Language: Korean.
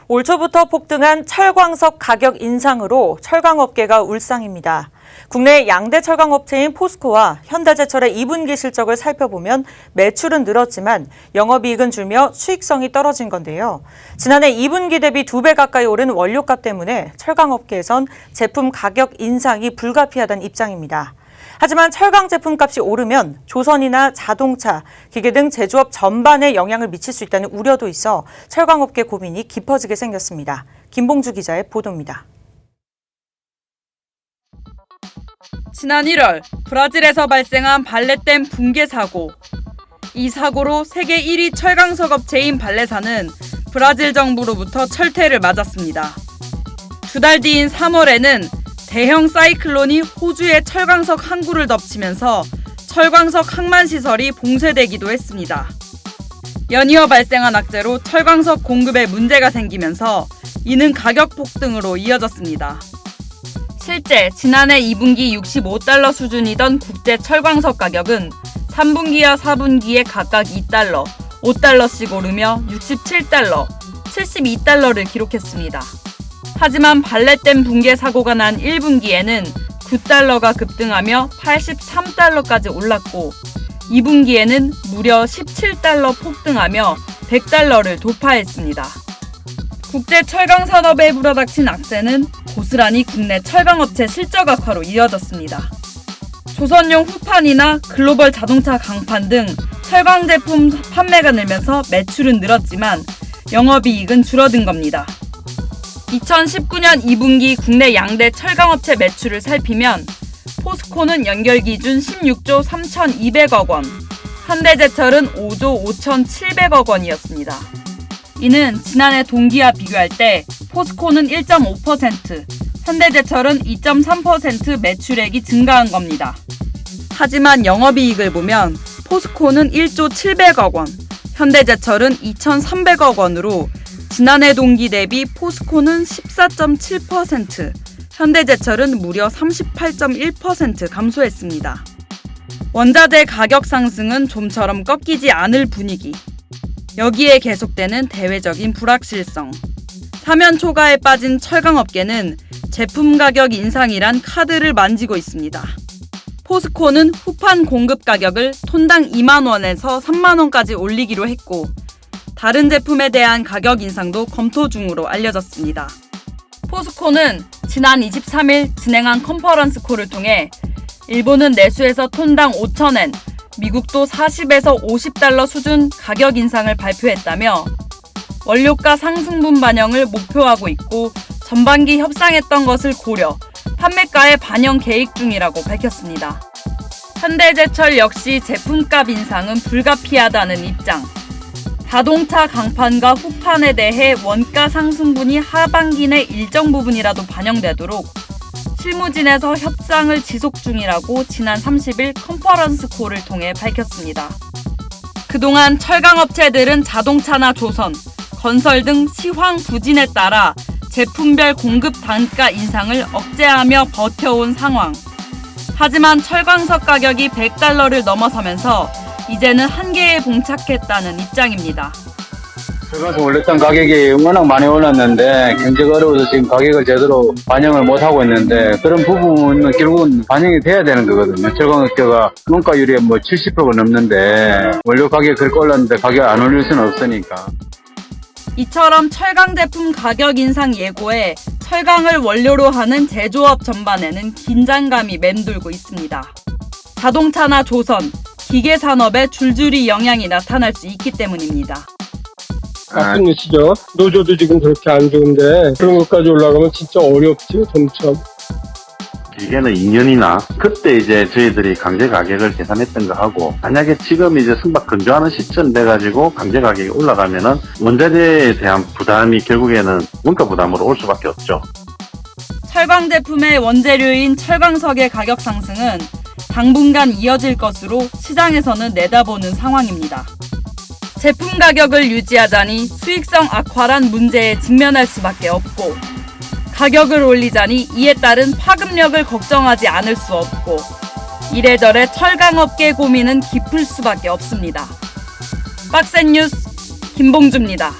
올 초부터 폭등한 철광석 가격 인상으로 철강업계가 울상입니다. 국내 양대 철강업체인 포스코와 현대제철의 2분기 실적을 살펴보면 매출은 늘었지만 영업이익은 줄며 수익성이 떨어진 건데요. 지난해 2분기 대비 2배 가까이 오른 원료값 때문에 철강업계에선 제품 가격 인상이 불가피하다는 입장입니다. 하지만 철강 제품값이 오르면 조선이나 자동차, 기계 등 제조업 전반에 영향을 미칠 수 있다는 우려도 있어 철강업계 고민이 깊어지게 생겼습니다. 김봉주 기자의 보도입니다. 지난 1월 브라질에서 발생한 발레댐 붕괴 사고. 이 사고로 세계 1위 철강석 업체인 발레사는 브라질 정부로부터 철퇴를 맞았습니다. 2달 뒤인 3월에는 대형 사이클론이 호주의 철광석 항구를 덮치면서 철광석 항만시설이 봉쇄되기도 했습니다. 연이어 발생한 악재로 철광석 공급에 문제가 생기면서 이는 가격 폭등으로 이어졌습니다. 실제 지난해 2분기 65달러 수준이던 국제 철광석 가격은 3분기와 4분기에 각각 2달러, 5달러씩 오르며 67달러, 72달러를 기록했습니다. 하지만 발레댐 붕괴 사고가 난 1분기에는 9달러가 급등하며 83달러까지 올랐고 2분기에는 무려 17달러 폭등하며 100달러를 돌파했습니다. 국제 철강 산업에 불어닥친 악재는 고스란히 국내 철강업체 실적 악화로 이어졌습니다. 조선용 후판이나 글로벌 자동차 강판 등 철강 제품 판매가 늘면서 매출은 늘었지만 영업이익은 줄어든 겁니다. 2019년 2분기 국내 양대 철강업체 매출을 살피면 포스코는 연결 기준 16조 3,200억 원, 현대제철은 5조 5,700억 원이었습니다. 이는 지난해 동기와 비교할 때 포스코는 1.5%, 현대제철은 2.3% 매출액이 증가한 겁니다. 하지만 영업이익을 보면 포스코는 1조 700억 원, 현대제철은 2,300억 원으로 지난해 동기 대비 포스코는 14.7%, 현대제철은 무려 38.1% 감소했습니다. 원자재 가격 상승은 좀처럼 꺾이지 않을 분위기. 여기에 계속되는 대외적인 불확실성. 사면 초과에 빠진 철강업계는 제품 가격 인상이란 카드를 만지고 있습니다. 포스코는 후판 공급 가격을 톤당 2만 원에서 3만 원까지 올리기로 했고 다른 제품에 대한 가격 인상도 검토 중으로 알려졌습니다. 포스코는 지난 23일 진행한 컨퍼런스 콜을 통해 일본은 내수에서 톤당 5,000엔, 미국도 40에서 50달러 수준 가격 인상을 발표했다며 원료가 상승분 반영을 목표하고 있고 전반기 협상했던 것을 고려, 판매가에 반영 계획 중이라고 밝혔습니다. 현대제철 역시 제품값 인상은 불가피하다는 입장. 자동차 강판과 후판에 대해 원가 상승분이 하반기 내 일정 부분이라도 반영되도록 실무진에서 협상을 지속 중이라고 지난 30일 컨퍼런스 콜을 통해 밝혔습니다. 그동안 철강업체들은 자동차나 조선, 건설 등 시황 부진에 따라 제품별 공급 단가 인상을 억제하며 버텨온 상황. 하지만 철광석 가격이 100달러를 넘어서면서 이제는 한계에 봉착했다는 입장입니다. 철광석 올렸던 가격이 워낙 많이 올랐는데 경제가 어려워서 지금 가격을 제대로 반영을 못하고 있는데 그런 부분은 결국은 반영이 돼야 되는 거거든요. 철광업계가 원가율이 70%가 넘는데 원료 가격이 그렇게 올랐는데 가격 안 올릴 수는 없으니까. 이처럼 철강 제품 가격 인상 예고에 철강을 원료로 하는 제조업 전반에는 긴장감이 맴돌고 있습니다. 자동차나 조선, 기계 산업에 줄줄이 영향이 나타날 수 있기 때문입니다. 나쁜 뉴스죠. 노조도 지금 그렇게 안 좋은데 그런 것까지 올라가면 진짜 어렵죠, 점점. 길게는 2년이나 그때 이제 저희들이 강제 가격을 계산했던 거 하고 만약에 지금 이제 선박 건조하는 시점 돼가지고 강제 가격이 올라가면은 원자재에 대한 부담이 결국에는 원가 부담으로 올 수밖에 없죠. 철강 제품의 원재료인 철광석의 가격 상승은 당분간 이어질 것으로 시장에서는 내다보는 상황입니다. 제품 가격을 유지하자니 수익성 악화란 문제에 직면할 수밖에 없고 가격을 올리자니 이에 따른 파급력을 걱정하지 않을 수 없고 이래저래 철강업계 고민은 깊을 수밖에 없습니다. 빡센 뉴스 김봉주입니다.